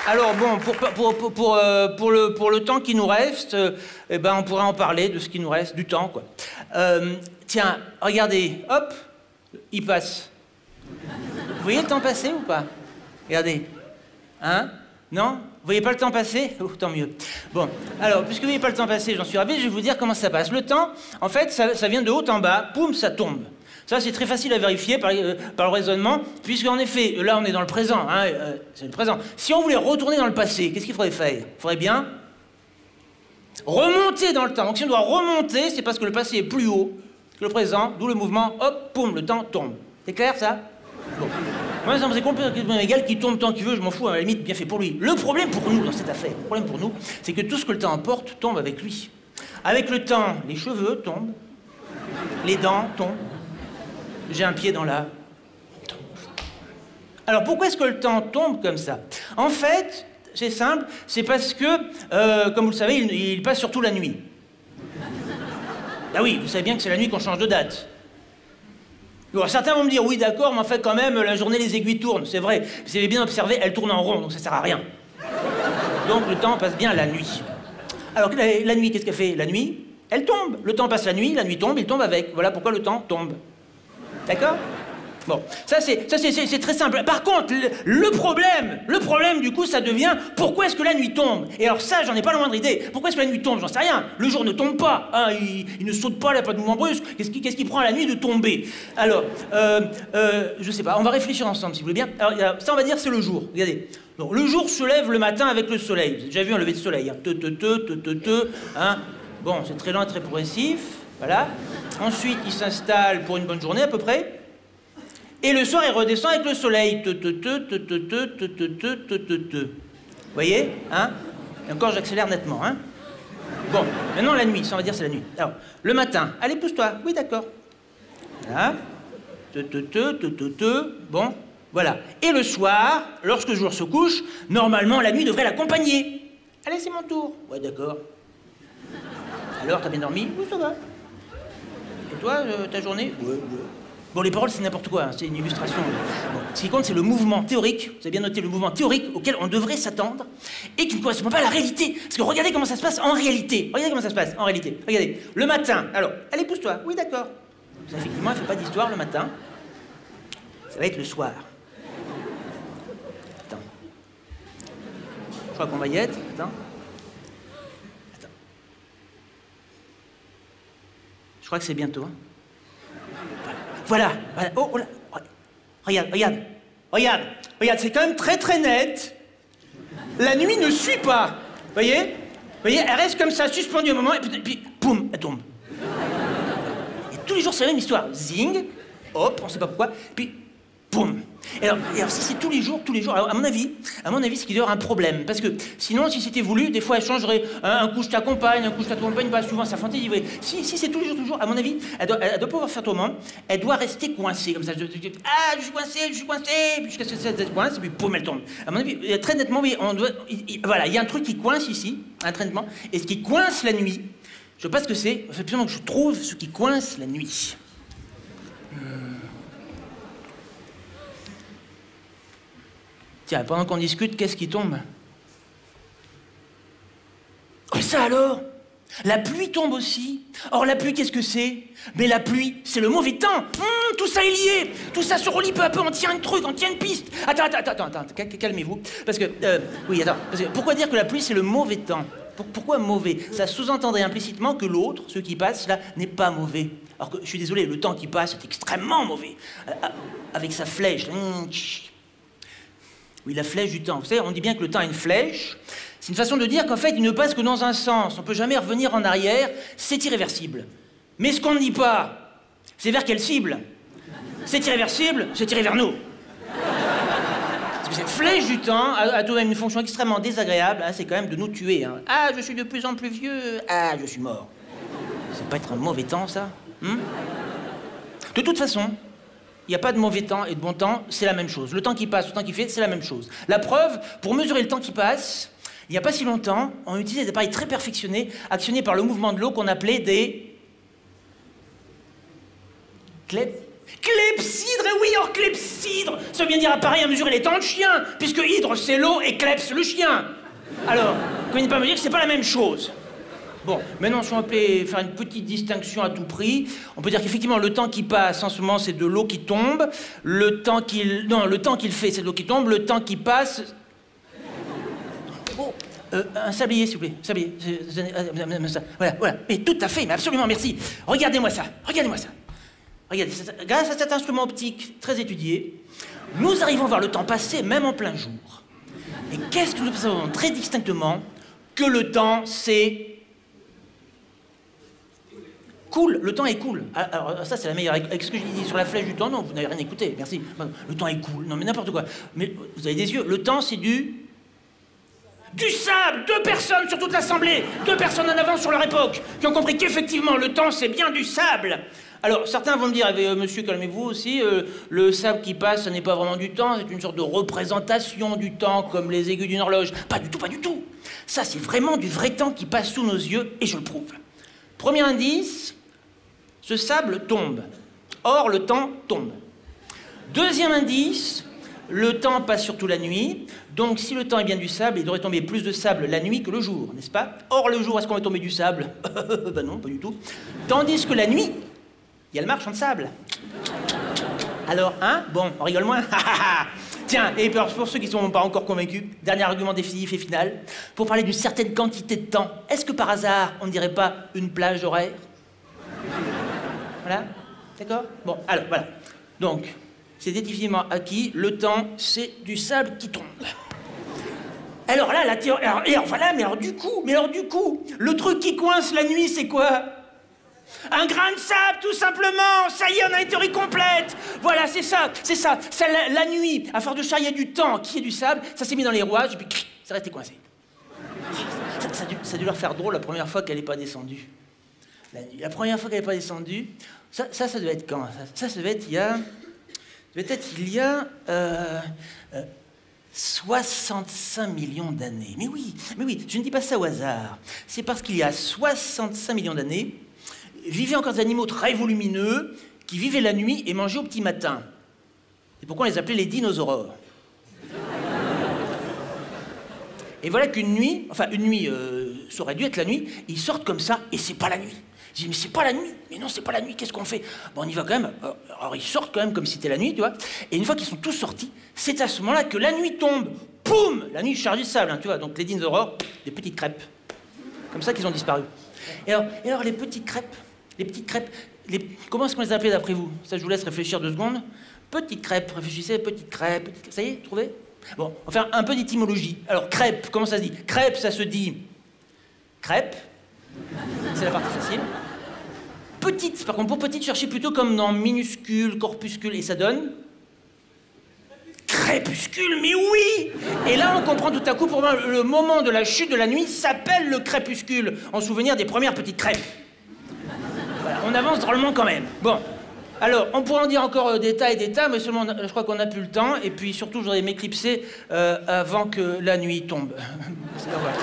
Alors bon, pour le temps qui nous reste, eh ben, on pourrait en parler de ce qui nous reste, du temps, quoi. Tiens, regardez, hop, il passe. Vous voyez le temps passer ou pas? Regardez. Hein? Non? Vous voyez pas le temps passer? Oh, tant mieux. Bon, alors, puisque vous voyez pas le temps passer, j'en suis ravi, je vais vous dire comment ça passe. Le temps, en fait, ça vient de haut en bas, poum, ça tombe. Ça, c'est très facile à vérifier par le raisonnement, puisqu'en effet, là, on est dans le présent, hein, c'est le présent. Si on voulait retourner dans le passé, qu'est-ce qu'il faudrait faire? Il faudrait bien remonter dans le temps. Donc, si on doit remonter, c'est parce que le passé est plus haut que le présent, d'où le mouvement, hop, poum, le temps tombe. C'est clair, ça? Bon. Moi, ça me faisait complètement égal, qu'il tombe tant qu'il veut, je m'en fous, à la limite, bien fait pour lui. Le problème pour nous, dans cette affaire, le problème pour nous, c'est que tout ce que le temps emporte tombe avec lui. Avec le temps, les cheveux tombent, les dents tombent, j'ai un pied dans la... Alors, pourquoi est-ce que le temps tombe comme ça? En fait, c'est simple, c'est parce que, comme vous le savez, il passe surtout la nuit. Ah oui, vous savez bien que c'est la nuit qu'on change de date. Alors, certains vont me dire, oui, d'accord, mais en fait, quand même, la journée, les aiguilles tournent. C'est vrai. Vous avez bien observé, elles tournent en rond, donc ça sert à rien. Donc, le temps passe bien la nuit. Alors, la nuit, qu'est-ce qu'elle fait? La nuit, elle tombe. Le temps passe la nuit tombe, il tombe avec. Voilà pourquoi le temps tombe. D'accord? Bon, ça c'est très simple. Par contre, le problème du coup, ça devient pourquoi est-ce que la nuit tombe? Et alors ça, j'en ai pas la moindre idée. Pourquoi est-ce que la nuit tombe? J'en sais rien. Le jour ne tombe pas. Hein, il ne saute pas, il n'y a pas de mouvement brusque. Qu'est-ce qui prend à la nuit de tomber? Alors, je sais pas. On va réfléchir ensemble, si vous voulez bien. Alors, ça, on va dire, c'est le jour. Regardez. Donc, le jour se lève le matin avec le soleil. Vous avez déjà vu un lever de soleil. Hein. Hein. Bon, c'est très lent et très progressif. Voilà. Ensuite, il s'installe pour une bonne journée à peu près. Et le soir, il redescend avec le soleil. Vous voyez? Hein? Et encore, j'accélère nettement. Hein? Bon, maintenant la nuit, ça on va dire c'est la nuit. Alors, le matin, allez, pousse-toi. Oui, d'accord. Voilà. Bon, voilà. Et le soir, lorsque le jour se couche, normalement, la nuit devrait l'accompagner. Allez, c'est mon tour. Ouais, d'accord. Alors, t'as bien dormi? Oui, ça va. Et toi, ta journée? Ouais, ouais. Bon, les paroles, c'est n'importe quoi, hein, c'est une illustration. Bon, ce qui compte, c'est le mouvement théorique, vous avez bien noté le mouvement théorique auquel on devrait s'attendre et qui ne correspond pas à la réalité. Parce que regardez comment ça se passe en réalité. Regardez comment ça se passe en réalité. Regardez, le matin, alors, allez, pousse-toi. Oui, d'accord. Effectivement, elle ne fait pas d'histoire le matin. Ça va être le soir. Attends. Je crois qu'on va y être. Attends. Je crois que c'est bientôt. Hein. Voilà, voilà. Oh, oh là. Regarde, c'est quand même très très net. La nuit ne suit pas. Voyez, elle reste comme ça, suspendue un moment, et puis poum, elle tombe. Et tous les jours, c'est la même histoire. Zing, hop, on sait pas pourquoi, puis poum. Et alors si c'est tous les jours, alors à mon avis, c'est qu'il doit y avoir un problème. Parce que sinon, si c'était voulu, des fois, elle changerait. Un coup, je t'accompagne, pas souvent, ça fantaisie. Si c'est tous les jours, à mon avis, elle doit pouvoir faire autrement. Elle doit rester coincée, comme ça. Je suis coincé, jusqu'à ce que ça coince, et puis poum, elle tombe. À mon avis, très nettement, oui, voilà, il y a un truc qui coince ici, un traitement, et ce qui coince la nuit, je ne sais pas ce que c'est, il faut absolument que je trouve ce qui coince la nuit. Tiens, pendant qu'on discute, qu'est-ce qui tombe? Oh, ça alors? La pluie tombe aussi. Or, la pluie, qu'est-ce que c'est? Mais la pluie, c'est le mauvais temps. Tout ça est lié. Tout ça se relie peu à peu. On tient un truc, on tient une piste. Attends, calmez-vous. Parce que, pourquoi dire que la pluie, c'est le mauvais temps? Pourquoi mauvais? Ça sous-entendrait implicitement que l'autre, ce qui passe, là, n'est pas mauvais. Alors que, je suis désolé, le temps qui passe est extrêmement mauvais. Avec sa flèche. Oui, la flèche du temps. Vous savez, on dit bien que le temps a une flèche. C'est une façon de dire qu'en fait, il ne passe que dans un sens. On ne peut jamais revenir en arrière. C'est irréversible. Mais ce qu'on ne dit pas, c'est vers quelle cible? C'est irréversible, c'est tiré vers nous. Parce que cette flèche du temps a tout de même une fonction extrêmement désagréable. Hein, c'est quand même de nous tuer. Hein. Ah, je suis de plus en plus vieux. Ah, je suis mort. Ça peut pas être un mauvais temps, ça? De toute façon, il n'y a pas de mauvais temps et de bon temps, c'est la même chose. Le temps qui passe, le temps qui fait, c'est la même chose. La preuve, pour mesurer le temps qui passe, il n'y a pas si longtemps, on utilisait des appareils très perfectionnés, actionnés par le mouvement de l'eau qu'on appelait des... Clepsydre, oui, or clepsydre, ça veut bien dire appareil à mesurer les temps de chien, puisque hydre c'est l'eau et kleps le chien. Alors, vous ne pas me dire que c'est pas la même chose. Bon, maintenant, si on peut faire une petite distinction à tout prix, on peut dire qu'effectivement, le temps qui passe en ce moment, c'est de l'eau qui tombe. Le temps qu'il... Non, le temps qu'il fait, c'est de l'eau qui tombe. Le temps qui passe... Oh, un sablier, s'il vous plaît. Sablier. Voilà, voilà. Mais tout à fait, mais absolument, merci. Regardez-moi ça. Regardez-moi ça. Regardez, grâce à cet instrument optique très étudié, nous arrivons à voir le temps passer, même en plein jour. Et qu'est-ce que nous savons très distinctement? Que le temps, c'est... Cool, le temps est cool. Alors ça, c'est la meilleure. Avec ce que j'ai dit sur la flèche du temps, non, vous n'avez rien écouté, merci. Le temps est cool, non mais n'importe quoi. Mais vous avez des yeux, le temps c'est du sable. 2 personnes sur toute l'Assemblée, 2 personnes en avance sur leur époque, qui ont compris qu'effectivement, le temps c'est bien du sable. Alors, certains vont me dire, monsieur, calmez-vous aussi, le sable qui passe, ça n'est pas vraiment du temps, c'est une sorte de représentation du temps, comme les aiguilles d'une horloge. Pas du tout, pas du tout. Ça, c'est vraiment du vrai temps qui passe sous nos yeux, et je le prouve. Premier indice, ce sable tombe. Or, le temps tombe. Deuxième indice, le temps passe surtout la nuit. Donc, si le temps est bien du sable, il devrait tomber plus de sable la nuit que le jour, n'est-ce pas? Or, le jour, est-ce qu'on va tomber du sable? Ben non, pas du tout. Tandis que la nuit, il y a le marchand de sable. Alors, hein? Bon, on rigole moins? Tiens, et pour ceux qui ne sont pas encore convaincus, dernier argument définitif et final, pour parler d'une certaine quantité de temps, est-ce que par hasard, on ne dirait pas une plage horaire? Voilà? D'accord? Bon, alors, voilà. Donc, c'est définitivement acquis, le temps, c'est du sable qui tombe. Alors là, la théorie... Alors voilà, mais alors du coup, le truc qui coince la nuit, c'est quoi? Un grain de sable, tout simplement. Ça y est, on a une théorie complète. Voilà, c'est ça. La nuit, à force de charrier du temps qui est du sable, ça s'est mis dans les rouages et puis ça restait coincé. Ça a dû leur faire drôle la première fois qu'elle n'est pas descendue. La première fois qu'elle n'est pas descendue, ça devait être quand? Ça devait être il y a 65 millions d'années. Mais oui, je ne dis pas ça au hasard. C'est parce qu'il y a 65 millions d'années, vivaient encore des animaux très volumineux qui vivaient la nuit et mangeaient au petit matin. C'est pourquoi on les appelait les dinosaures. Et voilà qu'une nuit, ça aurait dû être la nuit, ils sortent comme ça et c'est pas la nuit. Je dis, mais c'est pas la nuit. Mais non, c'est pas la nuit, qu'est-ce qu'on fait? Bon, on y va quand même. Alors, ils sortent quand même comme si c'était la nuit, tu vois. Et une fois qu'ils sont tous sortis, c'est à ce moment-là que la nuit tombe. Poum! La nuit chargée de sable, hein, tu vois. Donc, les dinosaures, des petites crêpes. Comme ça qu'ils ont disparu. Et alors les petites crêpes, comment est-ce qu'on les appelait d'après vous? Ça, je vous laisse réfléchir 2 secondes. Petites crêpes, réfléchissez, petites crêpes. Ça y est, trouvé? Bon, on va faire un peu d'étymologie. Alors, crêpe, comment ça se dit? Crêpe, ça se dit crêpe. C'est la partie facile. Petite, par contre, pour petite, cherchez plutôt comme dans minuscule, corpuscule, et ça donne crépuscule, mais oui! Et là, on comprend tout à coup pourquoi le moment de la chute de la nuit s'appelle le crépuscule, en souvenir des premières petites crêpes. Voilà, on avance drôlement quand même. Bon, alors, on pourrait en dire encore des tas et des tas, mais seulement, je crois qu'on n'a plus le temps, et puis surtout, je voudrais m'éclipser avant que la nuit tombe. Voilà.